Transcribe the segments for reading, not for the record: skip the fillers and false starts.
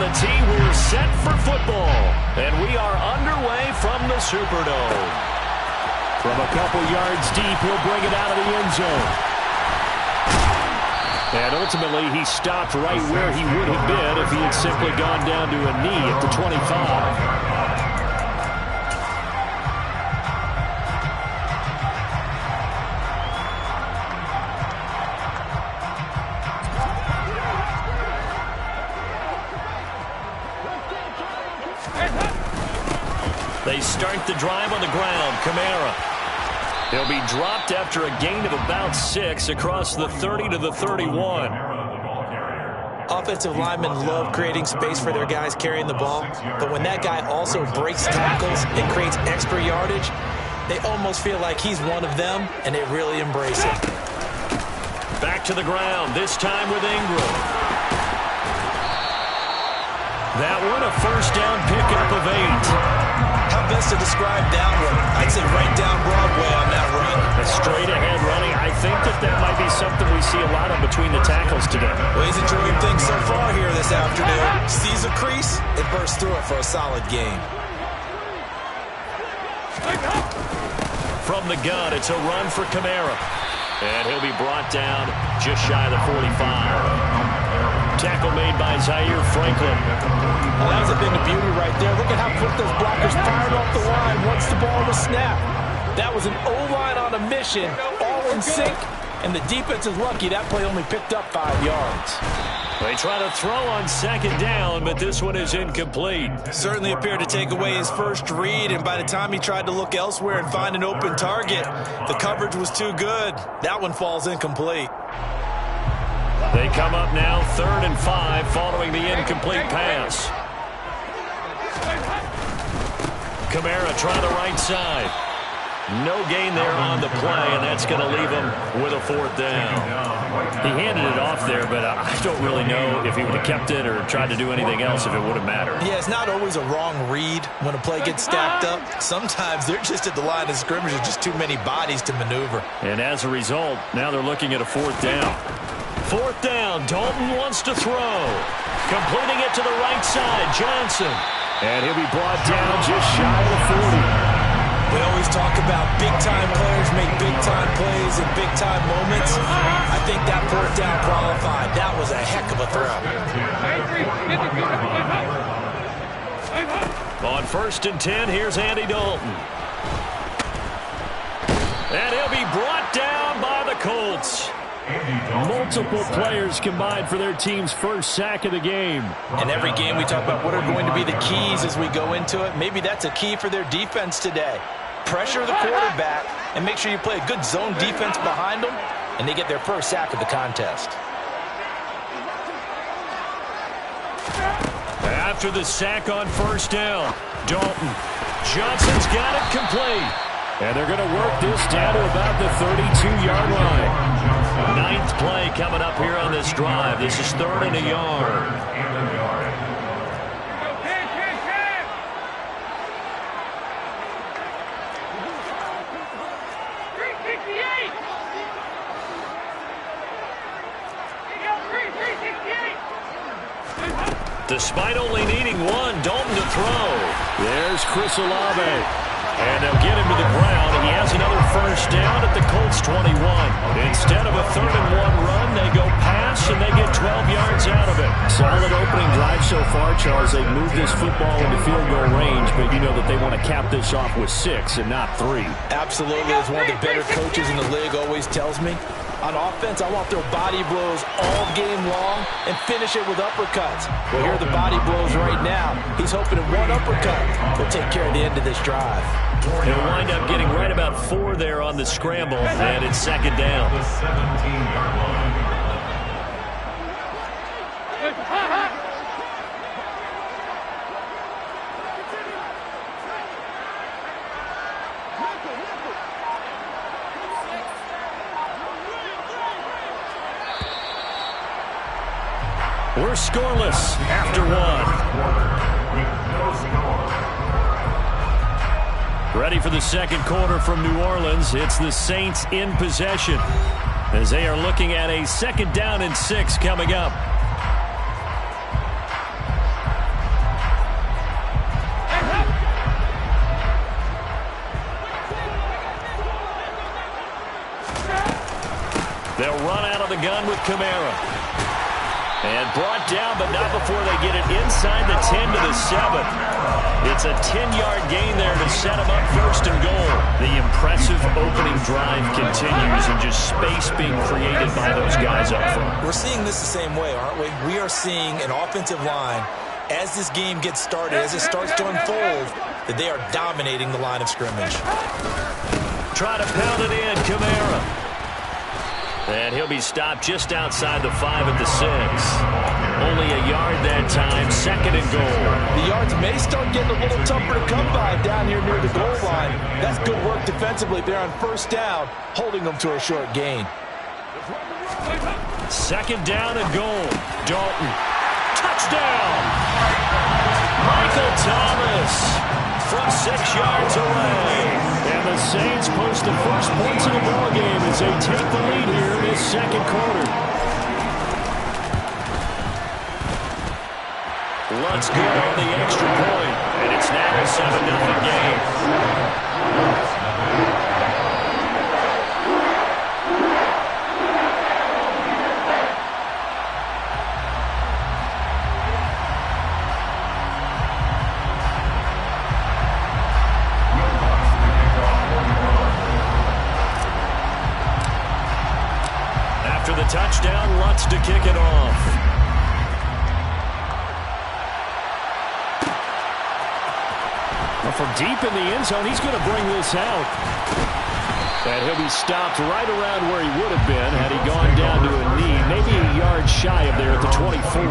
the tee. We're set for football. And we are underway from the Superdome. From a couple yards deep, he'll bring it out of the end zone. And ultimately, he stopped right where he would have been if he had simply gone down to a knee at the 25. They start the drive on the ground. Kamara. He'll be dropped after a gain of about 6 across the 30 to the 31. Offensive linemen love creating space for their guys carrying the ball, but when that guy also breaks tackles and creates extra yardage, they almost feel like he's one of them, and they really embrace it. Back to the ground, this time with Ingram. That one, a first down pickup of 8. How best to describe that one? I'd say right down Broadway on that run. A straight-ahead running. I think that might be something we see a lot of between the tackles today. Well, he's enjoying things so far here this afternoon. Sees a crease, it bursts through it for a solid gain. From the gun, it's a run for Kamara. And he'll be brought down just shy of the 45. Tackle made by Zaire Franklin. Well, that was a bit of beauty right there. Look at how quick those blockers fired off the line once the ball was snapped. That was an O-line on a mission, all in sync, and the defense is lucky that play only picked up 5 yards. They try to throw on second down, but this one is incomplete. Certainly appeared to take away his first read, and by the time he tried to look elsewhere and find an open target, the coverage was too good. That one falls incomplete. They come up now 3rd and 5 following the incomplete pass. Kamara trying the right side. No gain there on the play, and that's going to leave him with a 4th down. He handed it off there, but I don't really know if he would have kept it or tried to do anything else if it would have mattered. Yeah, it's not always a wrong read when a play gets stacked up. Sometimes they're just at the line of scrimmage with just too many bodies to maneuver. And as a result, now they're looking at a 4th down. 4th down, Dalton wants to throw. Completing it to the right side, Johnson. And he'll be brought down just shy of the 40. We always talk about big-time players make big-time plays in big-time moments. I think that 4th down qualified. That was a heck of a throw. On 1st and 10, here's Andy Dalton. And he'll be brought down by the Colts. Multiple players combined for their team's first sack of the game. In every game we talk about what are going to be the keys as we go into it. Maybe that's a key for their defense today. Pressure the quarterback and make sure you play a good zone defense behind them, and they get their first sack of the contest. After the sack on 1st down, Dalton. Johnson's got it complete. And they're going to work this down to about the 32-yard line. 9th play coming up here on this drive. This is 3rd and a yard. Despite only needing 1, Dalton to throw. There's Chris Olave. And they'll get him to the ground. He has another first down at the Colts 21. Instead of a 3rd and 1 run, they go pass, and they get 12 yards out of it. Solid opening drive so far, Charles. They've moved this football into field goal range, but you know that they want to cap this off with 6 and not 3. Absolutely. As one of the better coaches in the league always tells me, on offense, I want their body blows all game long and finish it with uppercuts. Well, here are the body blows right now. He's hoping that one uppercut will take care of the end of this drive. He'll wind up getting right about 4 there on the scramble, and it's 2nd down. We're scoreless after 1. Ready for the 2nd quarter from New Orleans. It's the Saints in possession as they are looking at a 2nd down and 6 coming up. run out of the gun with Kamara. And brought down, but not before they get it inside the 10 to the 7. It's a 10-yard gain there to set them up first and goal. The impressive opening drive continues, and just space being created by those guys up front. We're seeing this the same way, aren't we? We are seeing an offensive line, as this game gets started, as it starts to unfold, that they are dominating the line of scrimmage. Try to pound it in, Kamara. And he'll be stopped just outside the 5 at the 6. Only a yard that time, second and goal. The yards may start getting a little tougher to come by down here near the goal line. That's good work defensively there on first down, holding them to a short gain. Second down and goal. Dalton. Touchdown! Michael Thomas from 6 yards away. And the Saints post the first points of the ballgame as they take the lead here in this second quarter. Let's go on the extra point, and it's now a 7-0 game. Touchdown, Lutz to kick it off. Well, from deep in the end zone, he's going to bring this out. And he'll be stopped right around where he would have been had he gone down to a knee, maybe a yard shy of there at the 24.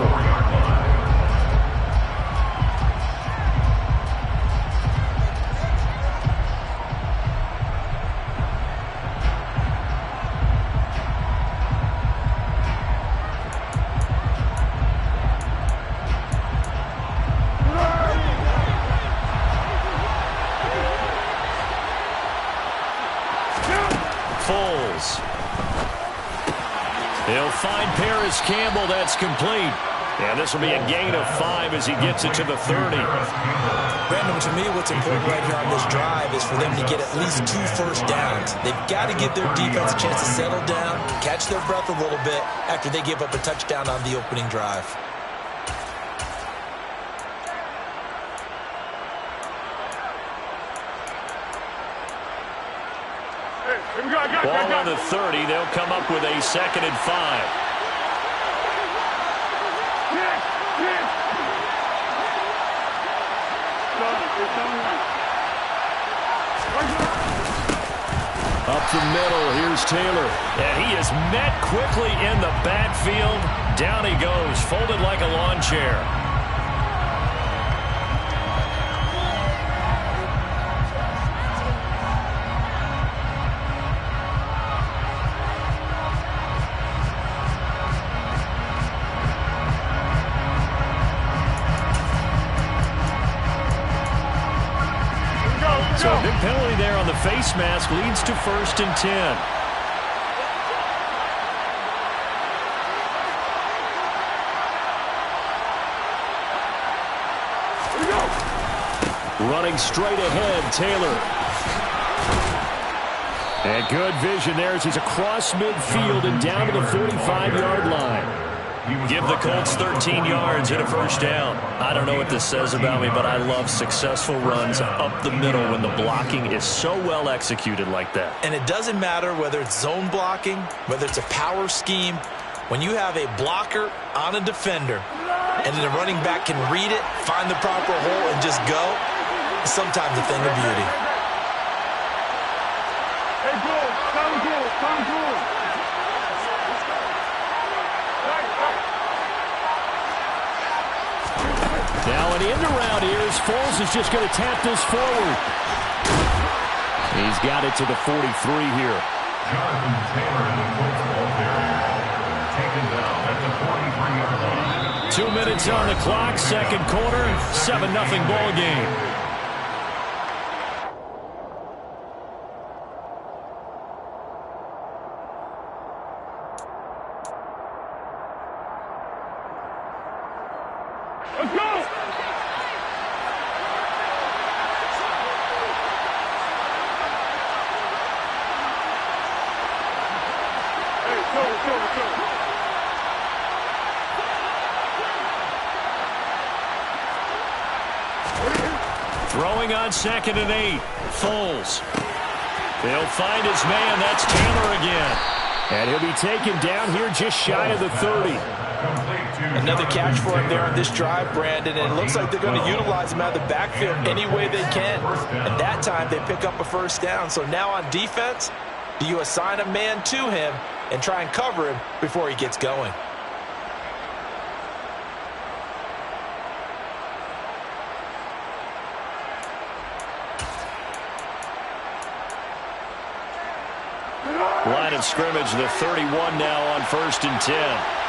He'll find Paris Campbell. That's complete. And this will be a gain of 5 as he gets it to the 30. Brandon, to me, what's important right here on this drive is for them to get at least 2 first downs. They've got to give their defense a chance to settle down, catch their breath a little bit after they give up a touchdown on the opening drive. Ball on the 30. They'll come up with a 2nd and 5. Up the middle, here's Taylor. And he is met quickly in the backfield. Down he goes, folded like a lawn chair. So a big penalty there on the face mask leads to 1st and 10. Running straight ahead, Taylor. And good vision there as he's across midfield and down to the 45-yard line. Give the Colts 13 yards and a first down. I don't know what this says about me, but I love successful runs up the middle when the blocking is so well executed like that. And it doesn't matter whether it's zone blocking, whether it's a power scheme. When you have a blocker on a defender and then the running back can read it, find the proper hole, and just go, it's sometimes a thing of beauty. Hey, goal, come goal. Now an end around here as Foles is just going to tap this forward. He's got it to the 43 here. Jonathan Taylor in the football carrier. Taken down at the 43-yard line. 2 minutes on the clock, second quarter, 7-0 ball game. Let's go! Hey, go. Throwing on 2nd and 8. Foles. He'll find his man. That's Taylor again. And he'll be taken down here just shy of the 30. Another catch for him there on this drive, Brandon, and it looks like they're going to utilize him out of the backfield any way they can. And that time, they pick up a first down. So now on defense, do you assign a man to him and try and cover him before he gets going? Line of scrimmage, the 31 now on 1st and 10.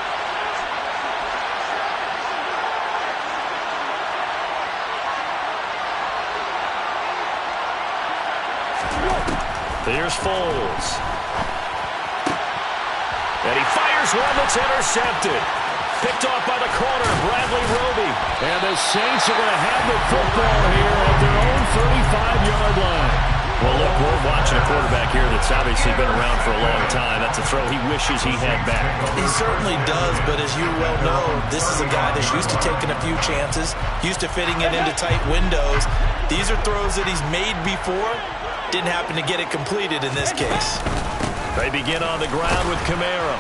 Here's Foles. And he fires one that's intercepted. Picked off by the corner, Bradley Roby. And the Saints are going to have the football here at their own 35-yard line. Well, look, we're watching a quarterback here that's obviously been around for a long time. That's a throw he wishes he had back. He certainly does, but as you well know, this is a guy that's used to taking a few chances, used to fitting it into tight windows. These are throws that he's made before. Didn't happen to get it completed in this case. They begin on the ground with Kamara.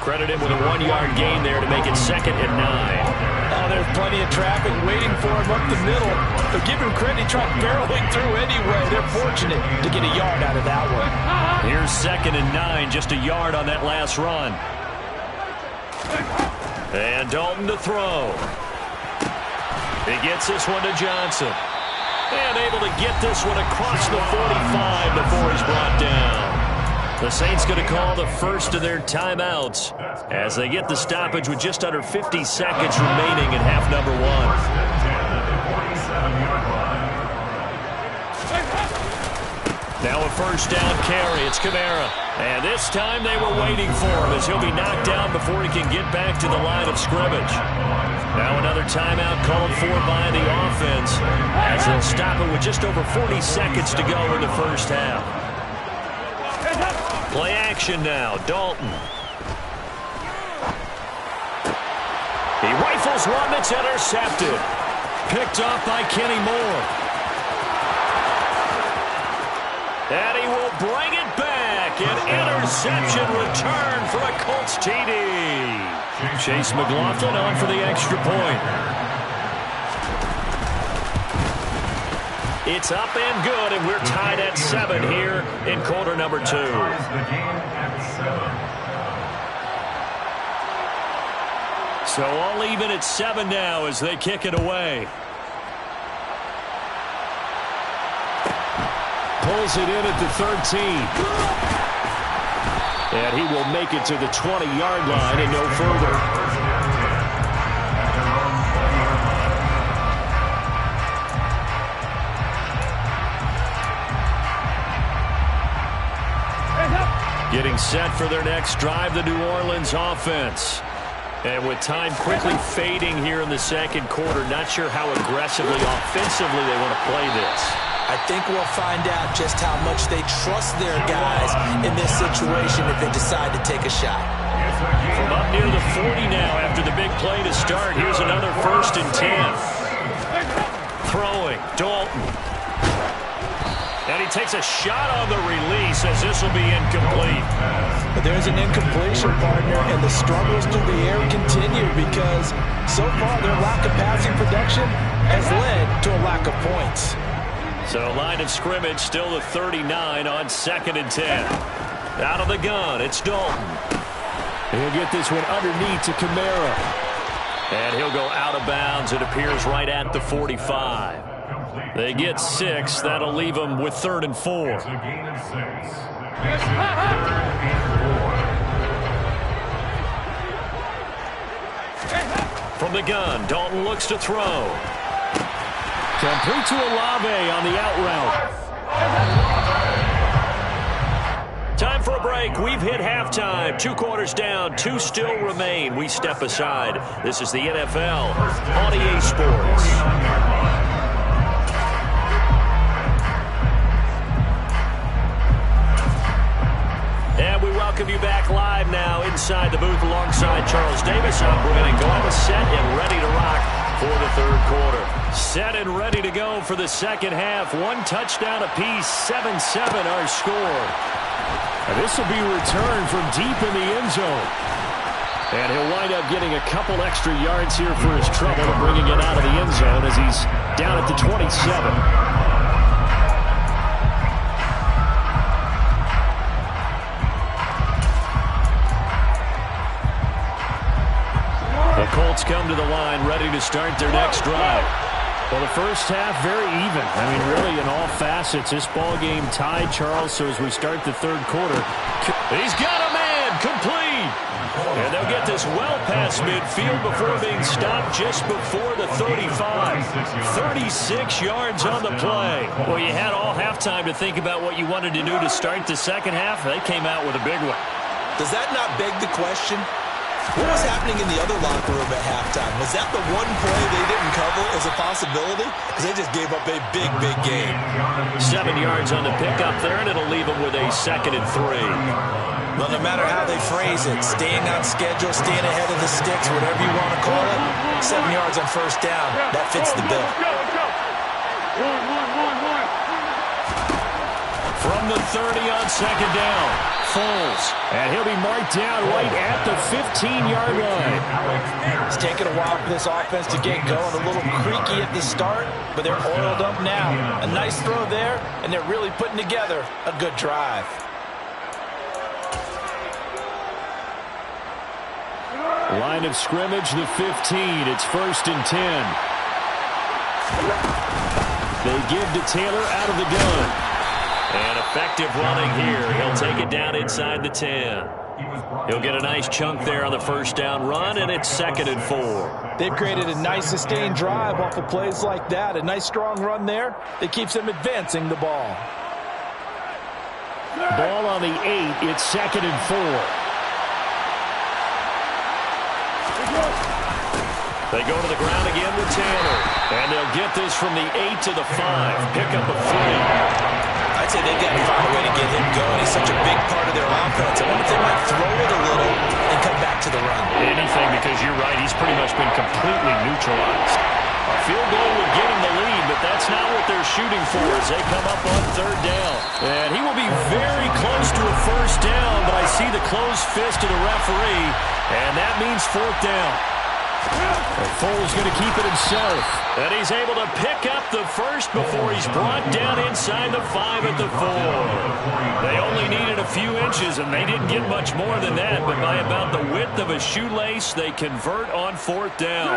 Credit him with a 1-yard gain there to make it 2nd and 9. Oh, there's plenty of traffic waiting for him up the middle. But give him credit, he tried barreling through anyway. They're fortunate to get a yard out of that one. Here's 2nd and 9, just a yard on that last run. And Dalton to throw. He gets this one to Johnson. And able to get this one across the 45 before he's brought down. The Saints going to call the first of their timeouts as they get the stoppage with just under 50 seconds remaining in half number 1. Now a first down carry. It's Kamara. And this time they were waiting for him as he'll be knocked down before he can get back to the line of scrimmage. Now another timeout called for by the offense as they'll stop it with just over 40 seconds to go in the first half. Play action now, Dalton. He rifles one that's intercepted. Picked off by Kenny Moore. And he will bring it back. An interception return for a Colts TD. Chase McLaughlin on for the extra point. It's up and good, and we're tied at 7 here in quarter number 2. So all even at 7 now as they kick it away. Pulls it in at the 13. And he will make it to the 20-yard line and no further. Getting set for their next drive, the New Orleans offense. And with time quickly fading here in the second quarter, not sure how aggressively, offensively they want to play this. I think we'll find out just how much they trust their guys in this situation if they decide to take a shot. From up near the 40 now after the big play to start, here's another 1st and 10. Throwing, Dalton. And he takes a shot on the release as this will be incomplete. But there's an incompletion, partner, and the struggles through the air continue because so far their lack of passing production has led to a lack of points. So line of scrimmage still the 39 on 2nd and 10. Out of the gun, it's Dalton. He'll get this one underneath to Kamara. And he'll go out of bounds, it appears, right at the 45. They get 6. That'll leave them with 3rd and 4. It's a gain of 6. From the gun, Dalton looks to throw. Complete to Olave on the out route. Time for a break. We've hit halftime. 2 quarters down. 2 still remain. We step aside. This is the NFL on EA Sports. And we welcome you back live now inside the booth alongside Charles Davis. I'm Brandon Gaudin, set and ready to rock for the third quarter. Set and ready to go for the second half. One touchdown apiece, 7-7 our score. And this will be returned from deep in the end zone. And he'll wind up getting a couple extra yards here for his trouble and bringing it out of the end zone as he's down at the 27. The Colts come to the line, ready to start their next drive. Well, the first half, very even. I mean, really, in all facets, this ball game tied, Charles. So as we start the third quarter, he's got a man, complete. And they'll get this well past midfield before being stopped just before the 35. 36 yards on the play. Well, you had all halftime to think about what you wanted to do to start the second half. They came out with a big one. Does that not beg the question? What was happening in the other locker room at halftime? Was that the one play they didn't cover as a possibility? Because they just gave up a big, big game. 7 yards on the pickup there, and it'll leave them with a 2nd and 3. Well, no matter how they phrase it, staying on schedule, staying ahead of the sticks, whatever you want to call it, 7 yards on first down, that fits the bill. From the 30 on second down, Foles. And he'll be marked down right at the 15-yard line. It's taken a while for this offense to get going. A little creaky at the start, but they're oiled up now. A nice throw there, and they're really putting together a good drive. Line of scrimmage, the 15. It's 1st and 10. They give to Taylor out of the gun. And effective running here. He'll take it down inside the 10. He'll get a nice chunk there on the first down run, and it's 2nd and 4. They've created a nice sustained drive off of plays like that. A nice strong run there that keeps them advancing the ball. Ball on the 8. It's 2nd and 4. They go to the ground again with Taylor. And they'll get this from the 8 to the 5. Pick up a 3. I'd say they've got to find a way to get him going. He's such a big part of their offense. I wonder if they might throw it a little and come back to the run. Anything, because you're right. He's pretty much been completely neutralized. A field goal would get him the lead, but that's not what they're shooting for as they come up on 3rd down. And he will be very close to a first down, but I see the closed fist of the referee, and that means 4th down. And Foles going to keep it himself. And he's able to pick up the first before he's brought down inside the 5 at the 4. They only needed a few inches, and they didn't get much more than that. But by about the width of a shoelace, they convert on 4th down.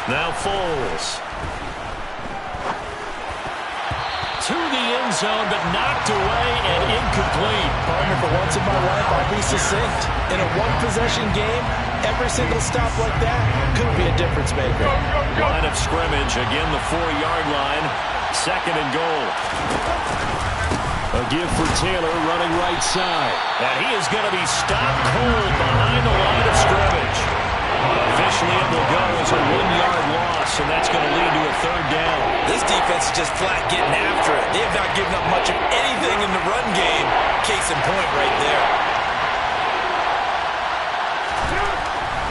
Now Foles. To the end zone, but knocked away and incomplete. Partner, for once in my life, I'll be succinct. In a one-possession game, every single stop like that could be a difference maker. Line of scrimmage, again the 4-yard line. 2nd and goal. A give for Taylor running right side. And he is going to be stopped cold behind the line of scrimmage. Officially it will go as a 1-yard loss, and that's going to lead to a 3rd down. This defense is just flat getting after it. They have not given up much of anything in the run game. Case in point right there.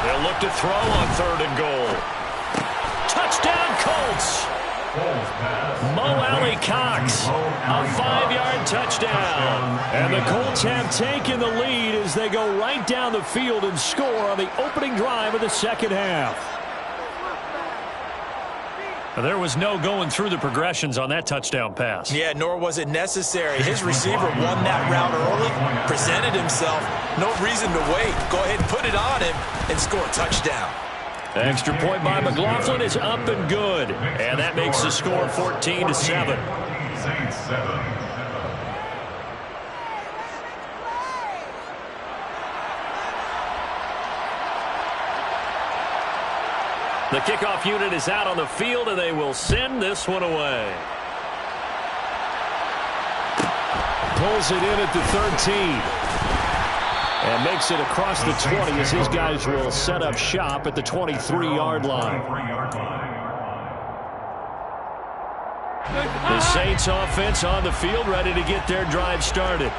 They'll look to throw on 3rd and goal. Touchdown Colts. Mo Alley Cox, a 5-yard touchdown. And the Colts have taken the lead as they go right down the field and score on the opening drive of the second half. There was no going through the progressions on that touchdown pass. Yeah, nor was it necessary. His receiver won that route early, presented himself. No reason to wait. Go ahead and put it on him and score a touchdown. Extra point by McLaughlin is up and good. And that makes the score 14-7. Saints 7. The kickoff unit is out on the field, and they will send this one away. Pulls it in at the 13. And makes it across the 20 as his guys will set up shop at the 23-yard line. The Saints offense on the field, ready to get their drive started.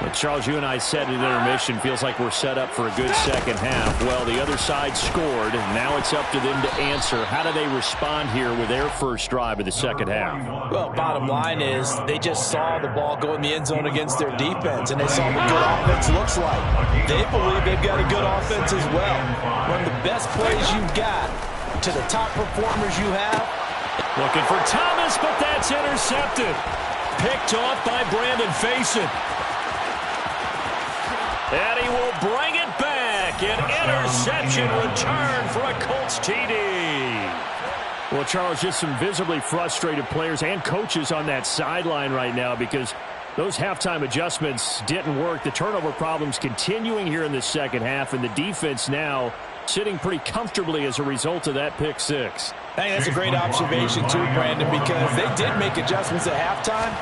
Well, Charles, you and I said at intermission, feels like we're set up for a good second half. Well, the other side scored, and now it's up to them to answer. How do they respond here with their first drive of the second half? Well, bottom line is they just saw the ball go in the end zone against their defense, and they saw what good offense looks like. They believe they've got a good offense as well. Run the best plays you've got to the top performers you have. Looking for Thomas, but that's intercepted. Picked off by Brandon Faison. And he will bring it back. An interception return for a Colts TD. Well, Charles, just some visibly frustrated players and coaches on that sideline right now because those halftime adjustments didn't work. The turnover problems continuing here in the second half, and the defense now sitting pretty comfortably as a result of that pick six. I think that's a great observation too, Brandon, because they did make adjustments at halftime.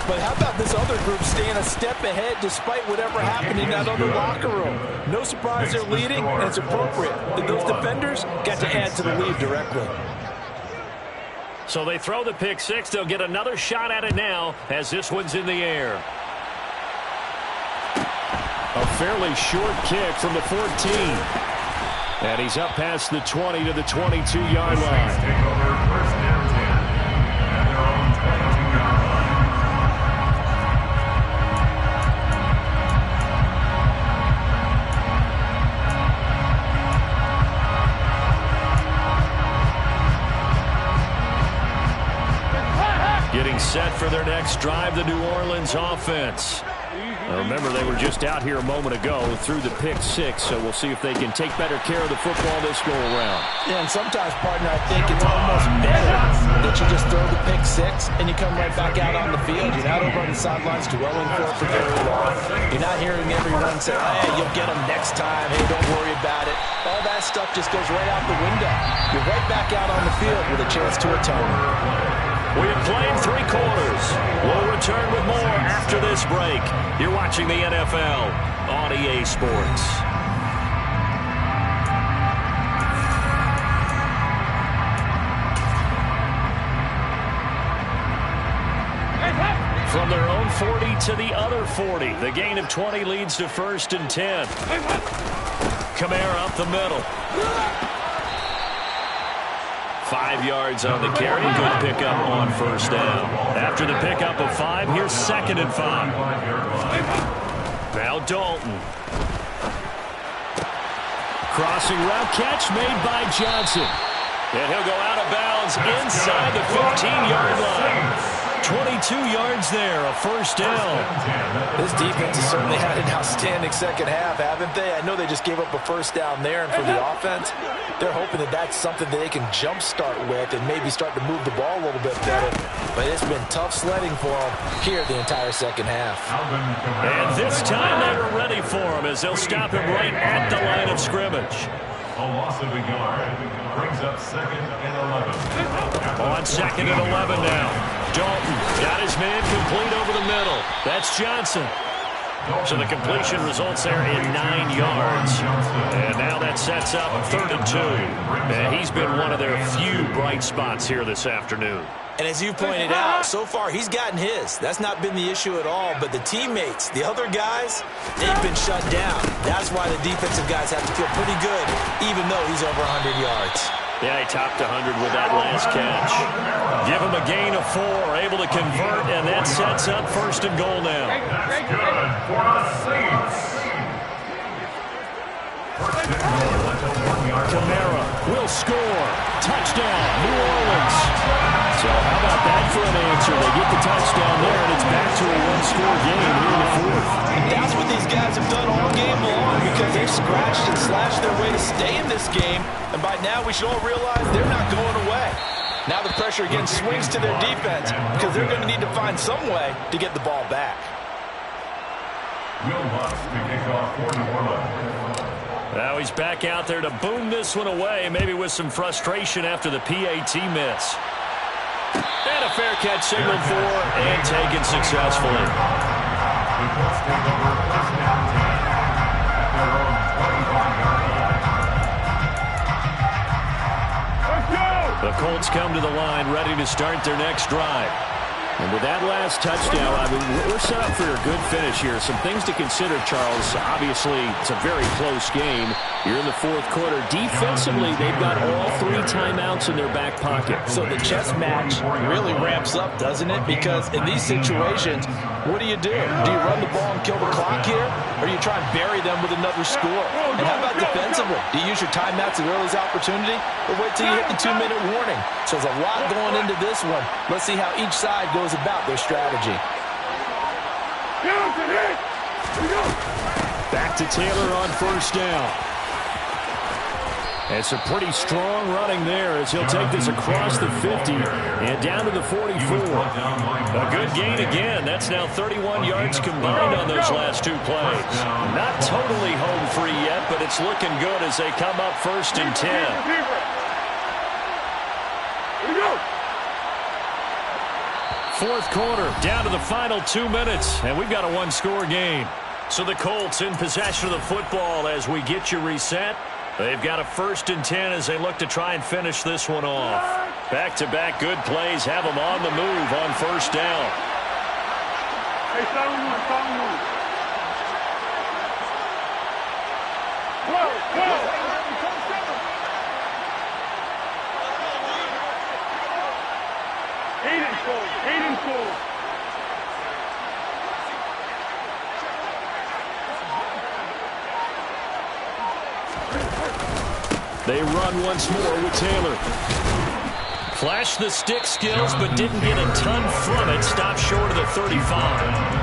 But how about this other group staying a step ahead despite whatever happened in that other locker room? No surprise they're leading, and it's appropriate that those defenders got to add to the lead directly. So they throw the pick six. They'll get another shot at it now as this one's in the air. A fairly short kick from the 14. And he's up past the 20 to the 22-yard line. Take over first and 10 at their own 22-yard line. Getting set for their next drive, the New Orleans offense. Now remember, they were just out here a moment ago through the pick six, so we'll see if they can take better care of the football this go-around. Yeah, and sometimes, partner, I think it's almost better that you just throw the pick six and you come right back out on the field. You're not over on the sidelines dwelling for very long. You're not hearing everyone say, hey, you'll get them next time. Hey, don't worry about it. All that stuff just goes right out the window. You're right back out on the field with a chance to atone. We have played 3 quarters. We'll return with more after this break. You're watching the NFL on EA Sports. From their own 40 to the other 40. The gain of 20 leads to first and 10. Kamara up the middle. 5 yards on the carry. Good pickup on first down. After the pickup of 5, here's second and 5. Now Dalton. Crossing route catch made by Johnson. And he'll go out of bounds inside the 15-yard line. 22 yards there, a first down. This defense has certainly had an outstanding second half, haven't they? I know they just gave up a first down there, and for the offense, they're hoping that that's something that they can jumpstart with and maybe start to move the ball a little bit better. But it's been tough sledding for them here the entire second half. And this time they were ready for him as they'll stop him right at the line of scrimmage. A loss of a yard brings up second and 11. On second and 11 now. Dalton got his man complete over the middle. That's Johnson. So the completion results there in 9 yards. And now that sets up 3rd and 2. And he's been one of their few bright spots here this afternoon. And as you pointed out, so far he's gotten his. That's not been the issue at all. But the teammates, the other guys, they've been shut down. That's why the defensive guys have to feel pretty good, even though he's over 100 yards. Yeah, he topped 100 with that last catch. Give him a gain of 4, able to convert, and that sets up 1st and goal now. That's good for the Saints. Kamara will score. Touchdown, New Orleans. So how about that for an answer? They get the touchdown there, and it's back to a one-score game here in the 4th. And that's what these guys have done all game long because they've scratched and slashed their way to stay in this game. And by now, we should all realize they're not going away. Now the pressure again swings to their defense because they're going to need to find some way to get the ball back. Will Lutz to kick off for New Orleans. Now he's back out there to boom this one away, maybe with some frustration after the PAT miss. And a fair catch signaled for and taken successfully. The Colts take over first and 10 at their own 25-yard line. The Colts come to the line, ready to start their next drive. And with that last touchdown, I mean, we're set up for a good finish here. Some things to consider, Charles. Obviously, it's a very close game. You're in the fourth quarter. Defensively, they've got all 3 timeouts in their back pocket. So the chess match really ramps up, doesn't it? Because in these situations, what do? Do you run the ball and kill the clock here? Or do you try and bury them with another score? And how about defensively? Do you use your timeouts at earliest opportunity? Or wait till you hit the 2-minute warning? So there's a lot going into this one. Let's see how each side goes about their strategy. Back to Taylor on first down. It's a pretty strong running there as he'll take this across the 50 and down to the 44. A good gain again. That's now 31 yards combined on those last 2 plays. Not totally home free yet, but it's looking good as they come up 1st and 10. Fourth quarter, down to the final 2 minutes, and we've got a 1-score game. So the Colts in possession of the football as we get you reset. They've got a 1st and 10 as they look to try and finish this one off. Back-to-back good plays have them on the move on first down. They run once more with Taylor. Flashed the stick skills, but didn't get a ton from it. Stopped short of the 35.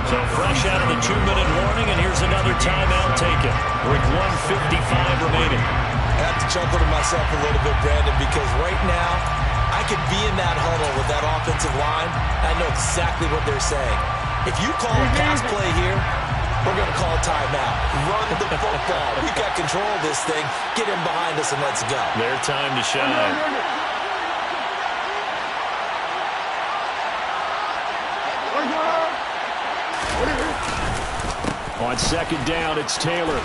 So fresh out of the 2-minute warning, and here's another timeout taken with 1:55 remaining. I have to chuckle to myself a little bit, Brandon, because right now I could be in that huddle with that offensive line. I know exactly what they're saying. If you call a pass play here, we're going to call timeout. Run the football. We've got control of this thing. Get in behind us and let's go. Their time to shine. On second down, it's Taylor.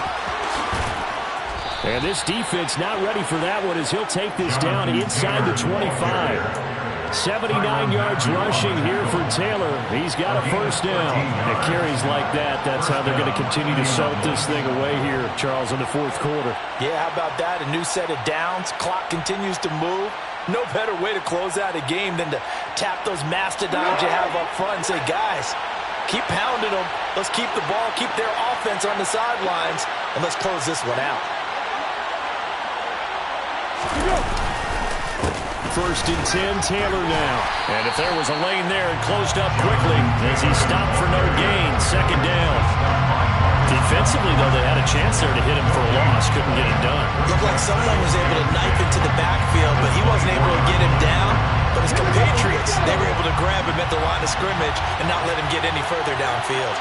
And this defense not ready for that one as he'll take this down inside the 25. 79 yards rushing here for Taylor. He's got a first down. And carries like that, that's how they're going to continue to salt this thing away here, Charles, in the fourth quarter. Yeah, how about that? A new set of downs. Clock continues to move. No better way to close out a game than to tap those mastodons you have up front and say, guys, keep pounding them. Let's keep the ball, keep their offense on the sidelines, and let's close this one out. First and 10, Taylor now. And if there was a lane there, it closed up quickly as he stopped for no gain. Second down. Defensively, though, they had a chance there to hit him for a loss. Couldn't get it done. Looked like someone was able to knife into the backfield, but he wasn't able to get him down. But his compatriots, they were able to grab him at the line of scrimmage and not let him get any further downfield.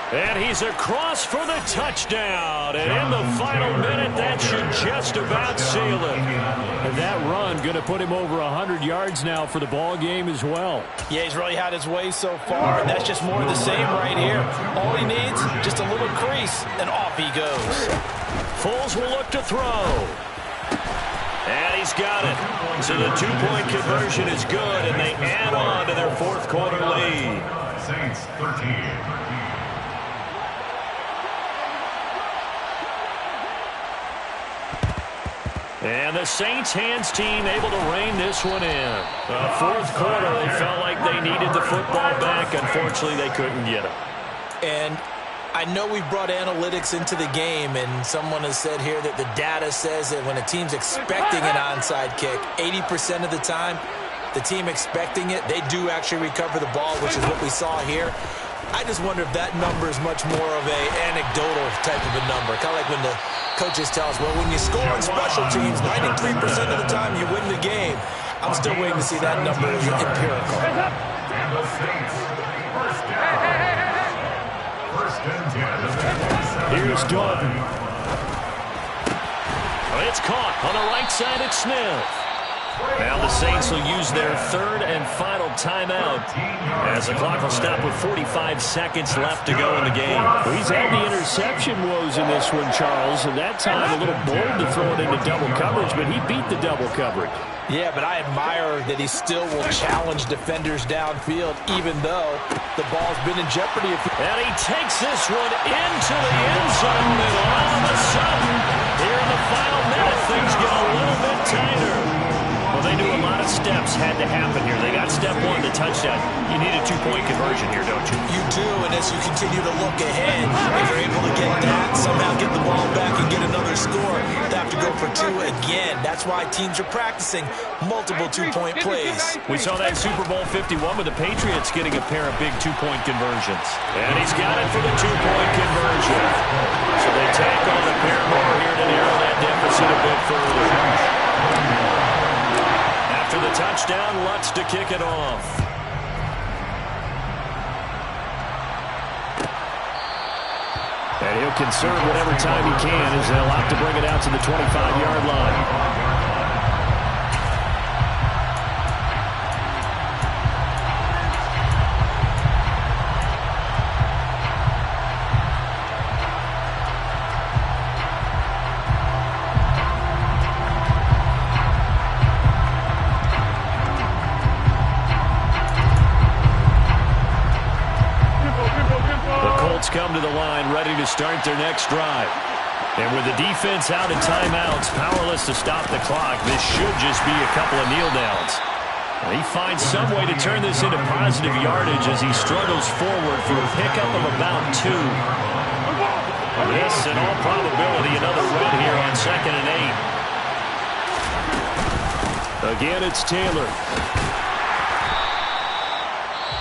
And he's across for the touchdown. And in the final minute, that should just about seal it. And that run going to put him over 100 yards now for the ball game as well. Yeah, he's really had his way so far, and that's just more of the same right here. All he needs, just a little crease, and off he goes. Foles will look to throw. And he's got it. So the 2-point conversion is good, and they add on to their fourth quarter lead. Saints 13. And the Saints hands team able to rein this one in. Fourth quarter, they felt like they needed the football back. Unfortunately, they couldn't get it. And I know we've brought analytics into the game, and someone has said here that the data says that when a team's expecting an onside kick, 80% of the time, the team expecting it, they do actually recover the ball, which is what we saw here. I just wonder if that number is much more of a anecdotal type of a number. Kind of like when the coaches tell us, well, when you score on special teams, 93% of the time you win the game. I'm still waiting to see that number as empirical. And the Saints, first down. First and 10. Here's Dalton. It's caught on the right side. It's Smith. Now the Saints will use their third and final timeout as the clock will stop with 45 seconds left to go in the game. Well, he's had the interception woes in this one, Charles, and that time a little bold to throw it into double coverage, but he beat the double coverage. Yeah, but I admire that he still will challenge defenders downfield, even though the ball's been in jeopardy. And he takes this one into the end zone, and all of a sudden, here in the final minute, things get a little bit tighter. Well, they knew a lot of steps had to happen here. They got step one, the touchdown. You need a two-point conversion here, don't you? You do, and as you continue to look ahead, if you're able to get that, somehow get the ball back and get another score, they have to go for two again. That's why teams are practicing multiple two-point plays. We saw that Super Bowl 51 with the Patriots getting a pair of big two-point conversions. And he's got it for the two-point conversion. So they tack on the pair more here to narrow that deficit a bit further. After the touchdown, Lutz to kick it off. And he'll conserve whatever time he can as they'll have to bring it out to the 25-yard line. Come to the line, ready to start their next drive. And with the defense out in timeouts, powerless to stop the clock, this should just be a couple of kneel downs. And he finds some way to turn this into positive yardage as he struggles forward for a pickup of about 2. This, in all probability, another run here on 2nd and 8. Again, it's Taylor.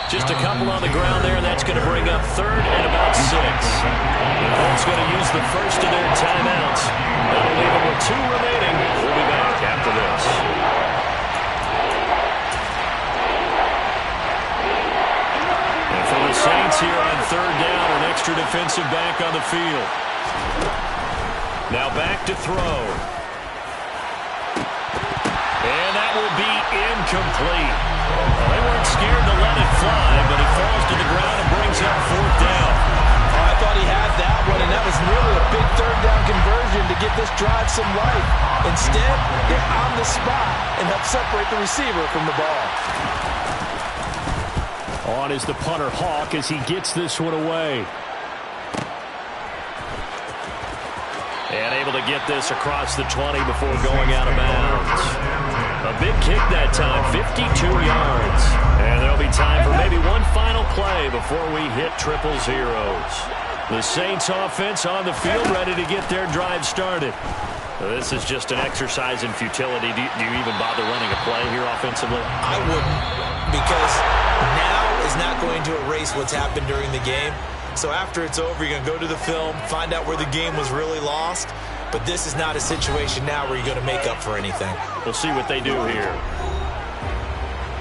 Just a couple on the ground there, and that's going to bring up 3rd and about 6. The Colts going to use the first of their timeouts. That'll leave them with 2 remaining. We'll be back after this. And for the Saints here on 3rd down, an extra defensive back on the field. Now back to throw. And that will be incomplete. Well, they weren't scared to let it fly, but it falls to the ground and brings up 4th down. Oh, I thought he had that one, and that was really a big 3rd down conversion to give this drive some life. Instead, they're on the spot and help separate the receiver from the ball. On is the punter Hawk as he gets this one away. And able to get this across the 20 before going out of bounds. A big kick that time, 52 yards. And there'll be time for maybe one final play before we hit triple zeros. The Saints offense on the field ready to get their drive started. This is just an exercise in futility. Do you even bother running a play here offensively? I wouldn't, because now is not going to erase what's happened during the game. So after it's over, you're going to go to the film, find out where the game was really lost. But this is not a situation now where you're going to make up for anything. We'll see what they do here.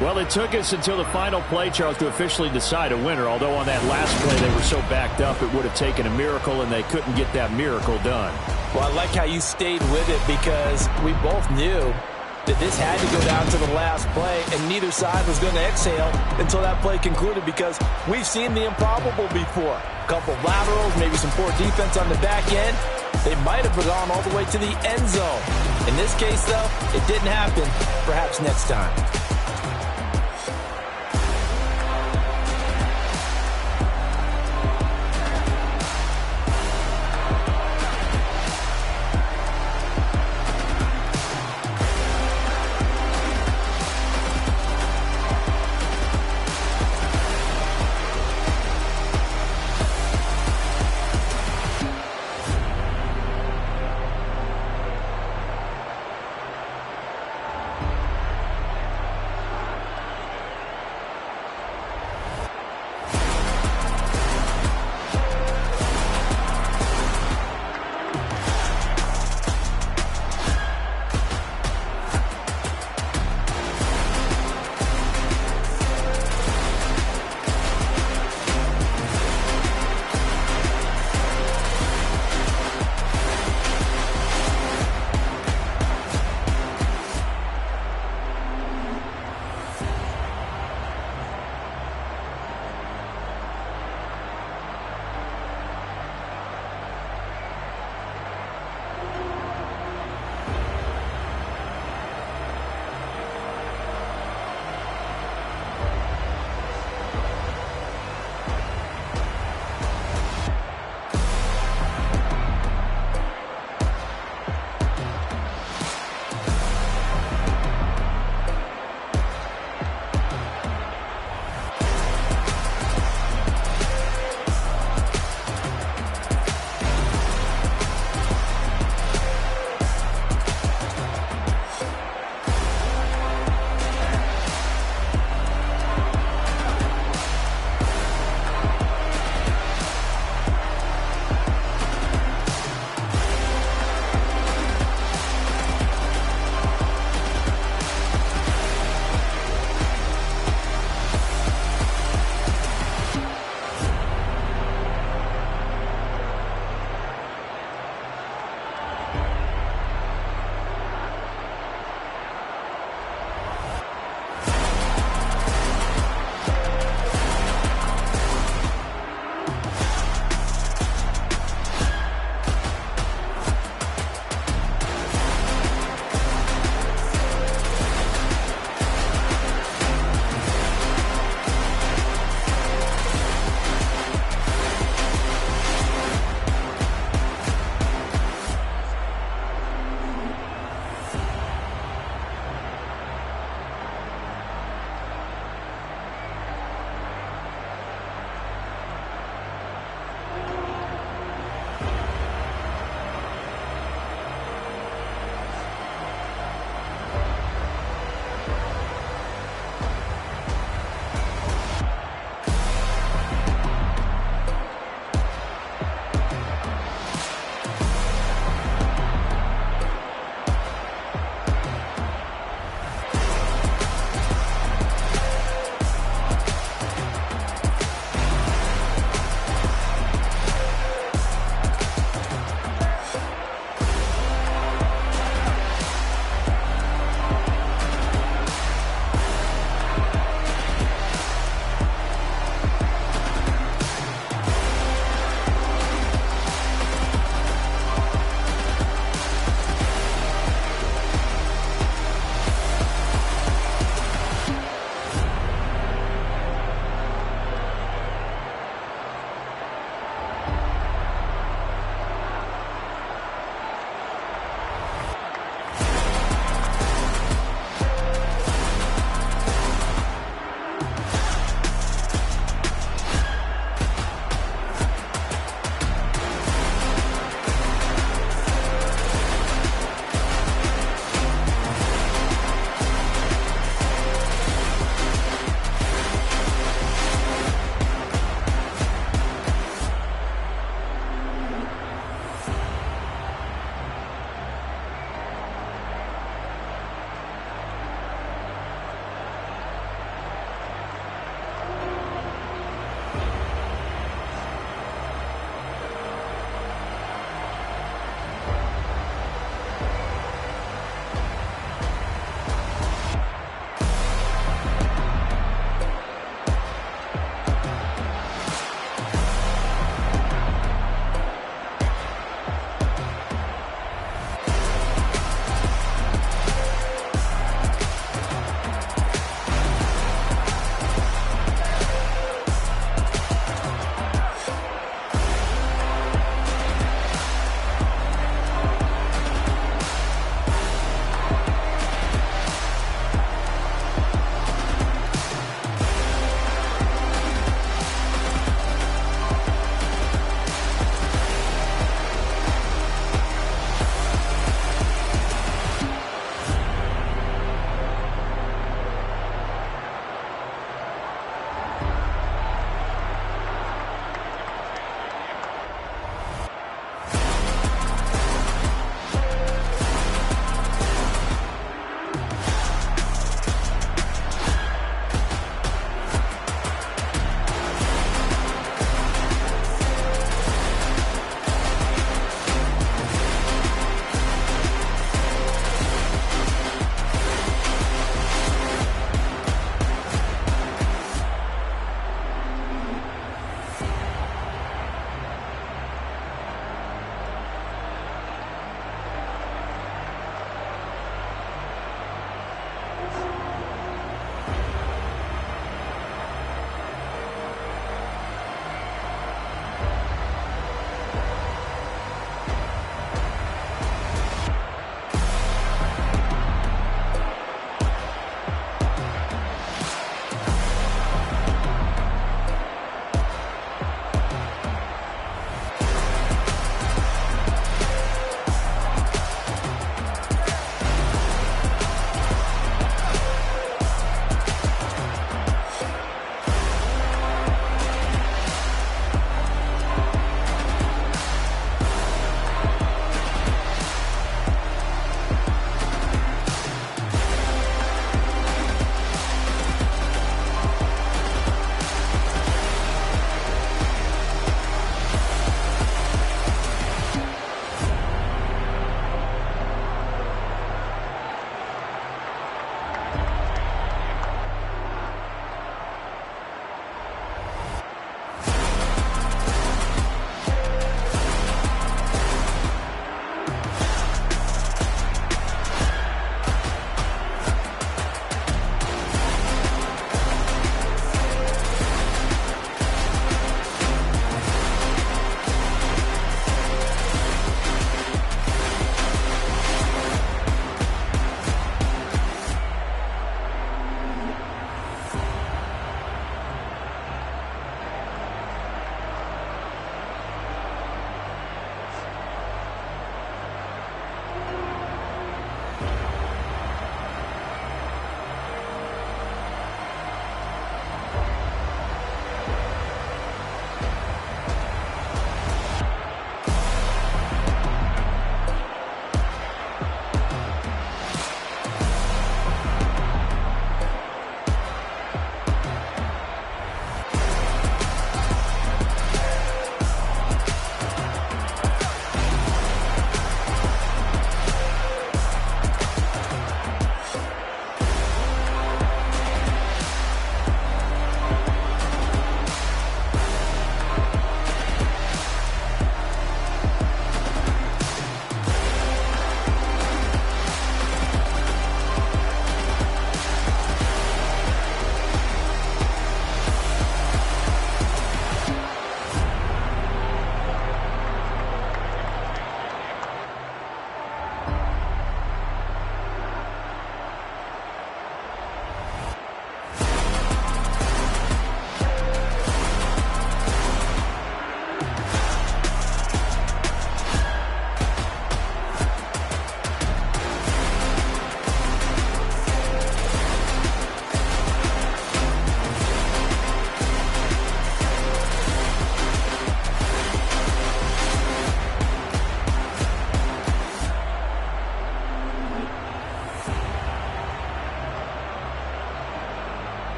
Well, it took us until the final play, Charles, to officially decide a winner. Although on that last play they were so backed up, it would have taken a miracle, and they couldn't get that miracle done. Well, I like how you stayed with it, because we both knew that this had to go down to the last play, and neither side was going to exhale until that play concluded, because we've seen the improbable before. A couple of laterals, maybe some poor defense on the back end. They might have gone all the way to the end zone. In this case, though, it didn't happen. Perhaps next time.